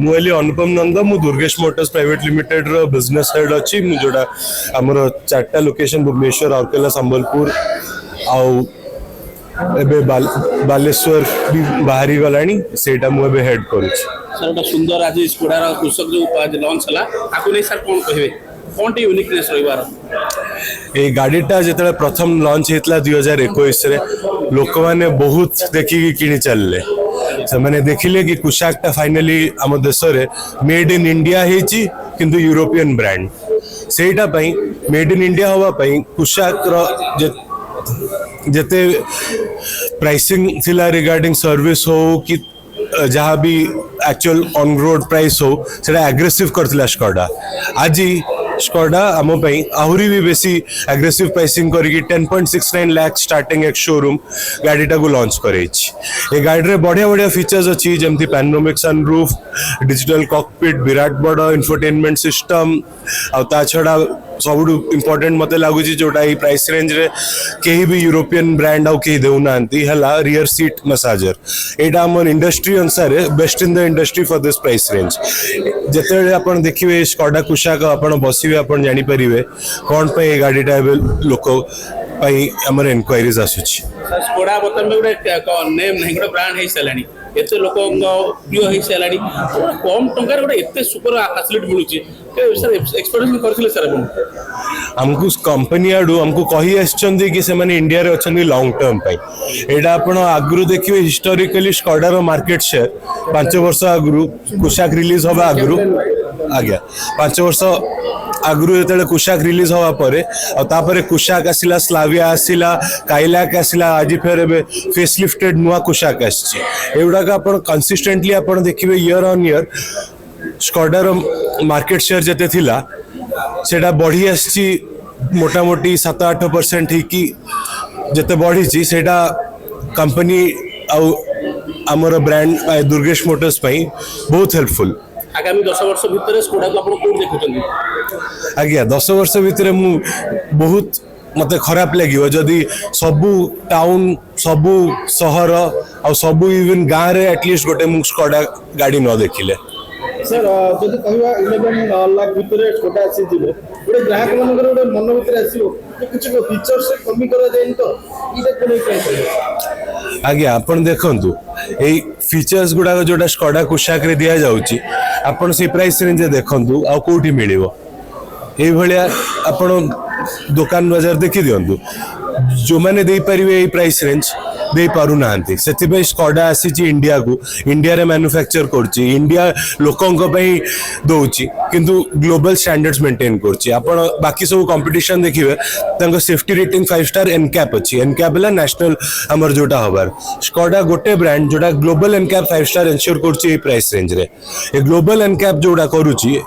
मुझे अनुपम नंद मु Durgesh Motors private limited रो business head अच्छी जोड़ा आमर 4टा लोकेशन भुवनेश्वर राउरकेला संबलपुर आउ एबे बालेश्वर भी बाहरी गलानी सेटा मु एबे हेड करू सर एटा सुंदर आज स्कोडा रा कृषक जो आज लॉन्च हला आकु नै सर कोन कहबे कोन टी यूनिकनेस रहिबार ए गाड़ीटा जेतले प्रथम लॉन्च हेतला 2021 रे लोक माने बहुत देखि किनी चलले से माने देखिले कि कुशाकटा फाइनली आम देश रे मेड इन इंडिया हेची किंतु यूरोपियन ब्रांड सेटा पई मेड इन इंडिया होवा पई कुशाक रो जेते प्राइसिंग थिला रिगार्डिंग सर्विस हो कि जहाँ भी एक्चुअल ऑन रोड प्राइस हो सेटा एग्रेसिव करथिला स्कोडा आज स्कोडा आम आहरी भी बेसी एग्रेसिव प्राइसिंग करके 10.69 लाख स्टार्टिंग एक शोरूम गाड़ीटा को लॉन्च करे गाड़ी रे बढ़िया बढ़िया फीचर्स अच्छी जमती panoramic sunroof digital cockpit Virat बड़ इंफोटेनमेंट सिस्टम आ छड़ा सब इम्पोर्टेंट मत लगुच जोटा प्राइस रेंज रे कहीं भी यूरोपियन ब्रांड आउ कहीं देना रियर सीट मसाजर यहाँ आम इंडस्ट्री अनुसार best in the industry for this price range जिते आप देखिए स्कोडा कुशाक आप बसवे आप जानीपर कौन पे गाड़ीटा लोक आमर एनक्वारीज आसूची स्कोडा बर्तमान गोटे नेम नहीं गोटे ब्रांड हो साराणी एत लोक प्रिय हो साराणी कम टंकार गोटे एत सुपर फैसिलिटी मिलूँ एक्सपेक्टेशन करथिले सर हमको कंपनी आडू हमको कही आछंदी कि से माने इंडिया रे अछंदी लॉन्ग टर्म पई एडा आपण आगरु देखिबे हिस्टोरिकली स्कोडा रो मार्केट शेयर 5 वर्ष आगरु कुशाक रिलीज होबा आगरु आज्ञा 5 वर्ष आगरु जेतेले कुशाक रिलीज होबा परे आ तापरे कुशाक आसिला स्लाविया आसिला काइलाक आसिला आज फेर एबे फेस लिफ्टेड नुवा कुशाक आछि एउडा का आपण कंसिस्टेंटली आपण देखिबे ईयर ऑन ईयर स्कोडा रो मार्केट शेयर जेते थिला सेटा बढ़ी आछि मोटा मोटी 7-8% ही कि जेते बढ़ी सेटा कंपनी आउ आमर ब्रांड दुर्गेश मोटर्स पई बहुत हेल्पफुल आगामी 10 वर्ष भितर स्कोडा को आपण कोड देखुछन आज्ञा 10 वर्ष भितर मु बहुत मते खराब लगियो जदि सबु टाउन सबु शहर आ सबु इवन गाँव रे एटलिस्ट गोटे मु स्कोडा गाड़ी न देखिले सर जदि कहवा 11 लाख भितर स्कोडा आसी जिवो गोटे ग्राहक मानकर गोटे मन भितर आसीबो किछ फीचर्स कमी करा जाइन तो इदे कोने काय आज्ञा आपण देखंतु एई फीचर्स गुडा जोटा स्कोडा कुशाक रे दिया जाउची आपण से प्राइस रेंज देखंतु आ कोठी मिलिबो एई भलिया आपण दुकान बाजार देखि दियंतु जो माने देई परिबे एई प्राइस रेंज दे पारु नांती सेति पे स्कोडा आसी इंडिया को इंडिया रे मैन्युफैक्चर करची इंडिया लोकंक पई दोची किंतु ग्लोबल स्टैंडर्ड्स मेंटेन करची आपण बाकी सब कंपटीशन देखिबे तंग सेफ्टी रेटिंग 5 स्टार एनकैप अछि एनकैप ला नेशनल हमर जोटा होबार स्कोडा गोटे ब्रांड जोटा ग्लोबल एनकैप 5 स्टार एंश्योर करची ए प्राइस रेंज रे ए ग्लोबल एनकैप जोटा करूची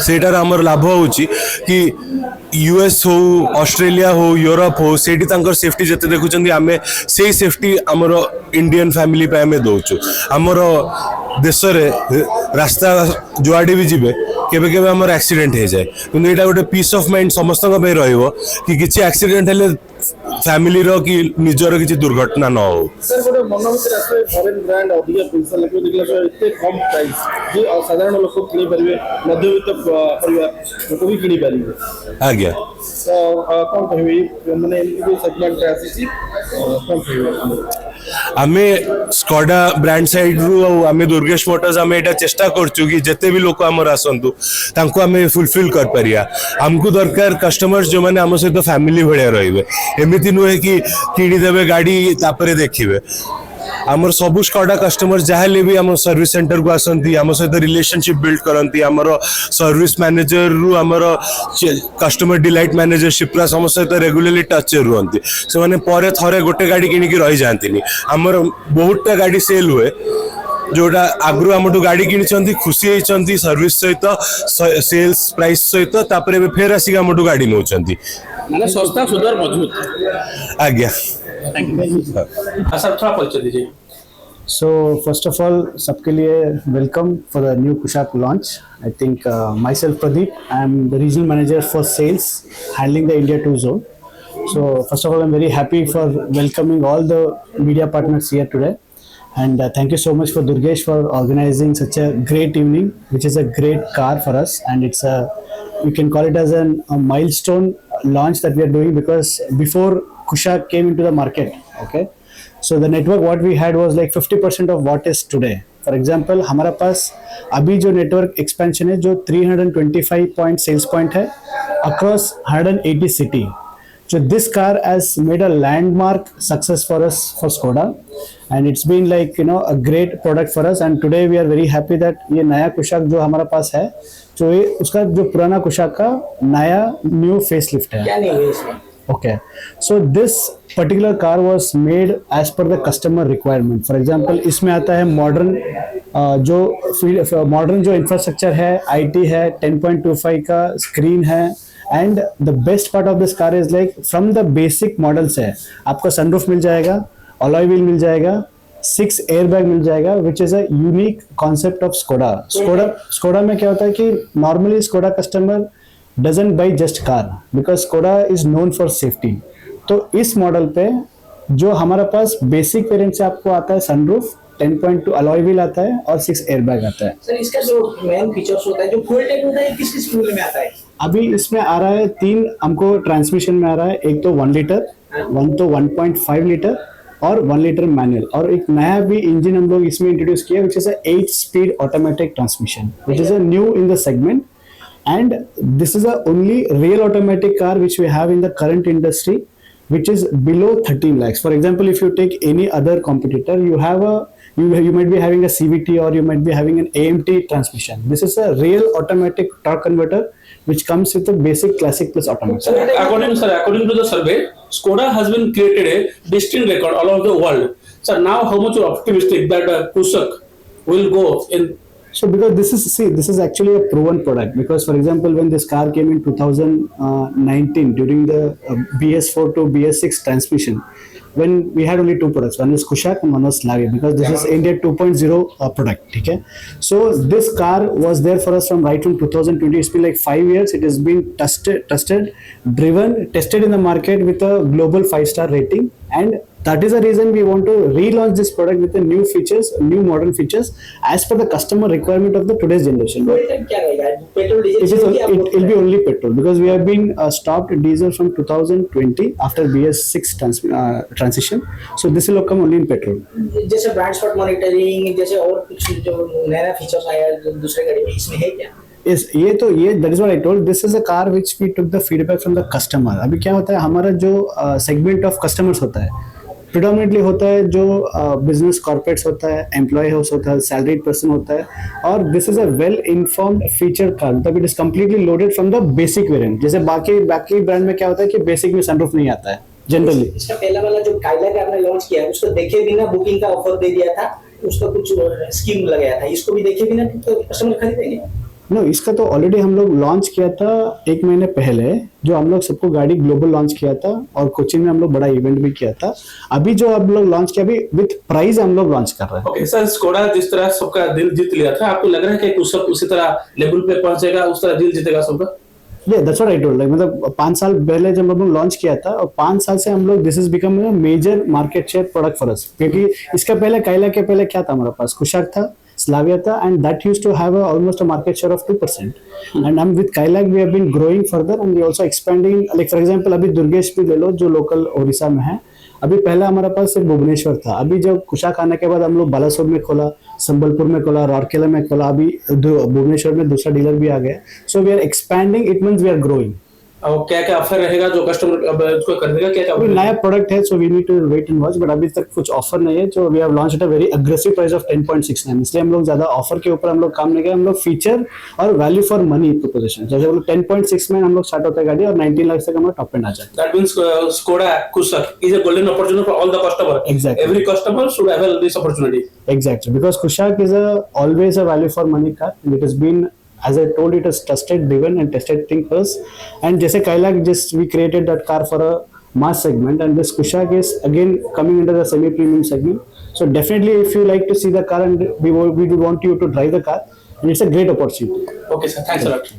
सेटार हमर लाभ होची कि यूएस हो ऑस्ट्रेलिया हो यूरोप हो सेठी तांकर सेफ्टी जते देखुचंदी आमे सेही सेफ्टी हमर इंडियन फैमिली पे आमे दोचु हमर देश रे रास्ता जुआडी भी जिबे केबे केबे हमर एक्सीडेंट हे जाय किंतु एटा गोटे पीस ऑफ माइंड समस्त को पे रहइबो कि किछि एक्सीडेंट हेले फैमिली रो कि निजर किछि दुर्घटना न हो सर गोटे मन भितर आसे फॉरेन ब्रांड अधिक पैसा लागो देखला सर एते कम प्राइस जे साधारण लोक किनि परिबे मध्यवित्त परिवार लोक भी किनि परिबे आज्ञा तो कोन कहबी माने एमपी सेगमेंट रे आसी कोन कहबी आमे स्कोडा ब्रांड साइड रु आमे दुर्गेश मोटर्स आमे एटा चेष्टा करछु कि जते भी लोक हमर आसंतु तांको आमे फुलफिल कर परिया हमको दरकार कस्टमर्स जो माने हम सहित फैमिली भलिया रहिबे एमिति नुहे कि किनी देबे गाड़ी तापरे देखिबे आमर सबु स्कोडा कस्टमर जहाँ भी आम सर्विस सेंटर को आसती आम सहित रिलेशनशिप बिल्ड करती आमर सर्विस मैनेजर रु आमर कस्टमर डिलाइट मैनेजरशिप सम सहित रेगुलरली टच रुहति से माने परे थरे गोटे गाड़ी किनिक रही जाती आमर बहुतटा गाड़ी सेल हुए जोटा आगु आमठू गाड़ी किनी खुशी होती सर्विस सहित सेल्स प्राइस सहित तापर फेर आसिक आमठू गाड़ी नौ माने सस्ता सुदर मजबूत आज्ञा So first of all, सबके लिए welcome for the new Kushak launch. I think myself Pradeep, I am the regional manager for sales, handling the India 2 zone. So first of all, I'm very happy for welcoming all the media partners here today. And thank you so much for Durgesh for organizing such a great evening, which is a great car for us. And it's you can call it as a milestone launch that we are doing, because before Kushaq came into the market, okay, so the network what we had was like 50% of what is today. For example, हमारा पास अभी जो network expansion है जो 325 point sales point है across 180 city. So this car has made a landmark success for us for Skoda, and it's been like a great product for us. And today we are very happy that ये नया कुशाक जो हमारा पास है, तो ये उसका जो पुराना कुशाक का नया न्यू फेसलिफ्ट है. क्या नहीं है इसमें? Okay, so this particular car was made as per the customer requirement. For example, इसमें आता है modern जो infrastructure है, IT है, 10.25 का screen है, and the best part of this car is like from the basic models है, आपको sunroof मिल जाएगा, alloy wheel मिल जाएगा, 6 airbag मिल जाएगा, which is a unique concept of Skoda. Skoda में क्या होता है कि normally Skoda customer doesn't buy just car because Skoda is known for safety. तो इस मॉडल पे जो हमारा पास बेसिक वेरिएंट से आपको आता है सनरूफ, 10.2 अलॉय व्हील आता है और 6 एयरबैग आता है. सर इसका जो मेन फीचर्स होता है, जो फुल टेक होता है, किस किस फ्यूल में आता है? अभी इसमें आ रहा है 3 हमको ट्रांसमिशन में आ रहा है. एक तो 1 लीटर, वन तो 1.5 लीटर और 1 लीटर मैनुअल, और एक नया भी इंजन हम लोग इसमें इंट्रोड्यूस किया which is a 8 speed automatic transmission, which is a new in the segment. And this is the only real automatic car which we have in the current industry, which is below 13 lakhs. For example, if you take any other competitor, you might be having a CVT or you might be having an AMT transmission. This is a real automatic torque converter which comes with a basic classic plus automatic. According to the survey, Skoda has been created a distinct record all over the world. Sir, now how much you are optimistic that Kushaq will go in? So because this is actually a proven product, because for example when this car came in 2019 during the BS4 to BS6 transmission, when we had only 2 products, one is Kushaq and one was Slavia, because this is India 2.0 product. Okay, so this car was there for us from right from 2020. It's been like 5 years. It has been tested, tested in the market with a global 5-star rating, and that is the reason we want to relaunch this product with the new features, new modern features as per the customer requirement of the today's generation. It will be only petrol, because we have been stopped diesel from 2020 after BS6 transition. So this will come only in petrol. जैसे brand spot monitoring जैसे और कुछ जो नया features आया दूसरे गाड़ी में, इसमें है क्या? Yes, that is what I told. This is a car which we took the feedback from the customer. अभी क्या होता है, हमारा जो segment of customers होता है, predominantly होता है जो business corporates होता है, employee house होता है, salaried person होता है, और this is a well informed feature car. मतलब it is completely loaded from the basic variant. जैसे बाकी ब्रांड में क्या होता है कि बेसिक में सनरूफ नहीं आता है जनरली. इसका पहला वाला जो काइलैक आपने लॉन्च किया है, उसको देखे बिना बुकिंग का ऑफर दे दिया था, उसका कुछ स्कीम लगाया था, इसको भी देखे बिना तो कस्टमर खरीदेंगे? नो, इसका तो ऑलरेडी हम लोग लॉन्च किया था 1 महीने पहले, जो हम लोग सबको गाड़ी ग्लोबल लॉन्च किया था, और कोचिन में हम लोग बड़ा इवेंट भी किया था. अभी जो हम लोग लॉन्च किया, अभी विद प्राइस हम लोग लॉन्च कर रहे हैं. ओके सर, स्कोडा जिस तरह सबका दिल जीत लिया था, आपको लग रहा है कि कुशक उसी तरह लेवल पे पहुंचेगा, उस तरह दिल जीतेगा सबका? That's what I told. मतलब 5 साल पहले जब हम लोग लॉन्च किया था, और 5 साल से हम लोग this is become a major market share product for us. क्योंकि इसका पहले काइला के पहले क्या था, हमारे पास कुशाक था, Slavia tha, and that used to have almost a market share of 2%. And with Kailak we have been growing further, and we also expanding. Like for example, अभी दुर्गेश भी ले लो जो लोकल ओडिशा में है. अभी पहला हमारा पास सिर्फ भुवनेश्वर था. अभी जब कुशाक आने के बाद हम लोग बालासोर में खोला, संबलपुर में खोला, राउरकेला में खोला, अभी भुवनेश्वर में दूसरा डीलर भी आ गया. So we are expanding. It means we are growing. और क्या क्या ऑफर रहेगा जो कस्टमर अब इसको कर देगा? क्या अभी नया प्रोडक्ट है, so we need to wait and watch, but अभी तक कुछ ऑफर नहीं है. जो we have launched a very aggressive price of 10.69. इसलिए हम लोग ज्यादा ऑफर के ऊपर हम लोग काम नहीं किया. हम लोग फीचर और वैल्यू फॉर मनी प्रोपोजिशन, जैसे 10.6 में हम लोग स्टार्ट होता है गाड़ी, और 19 लाख तक हम लोग टॉप एंड आ जाते हैं. That means Skoda Kushaq is a golden opportunity for all the customer. Exactly. Every customer should avail this opportunity. Exactly, because Kushaq is always a value for money car, and it has been, as I told, it is trusted, driven and tested thing first. And जैसे Kailak, just we created that car for a mass segment, and this Kushaq is again coming under the semi-premium segment. So definitely, if you like to see the car, and we would want you to drive the car, and it's a great opportunity. Okay, sir. Thanks a lot.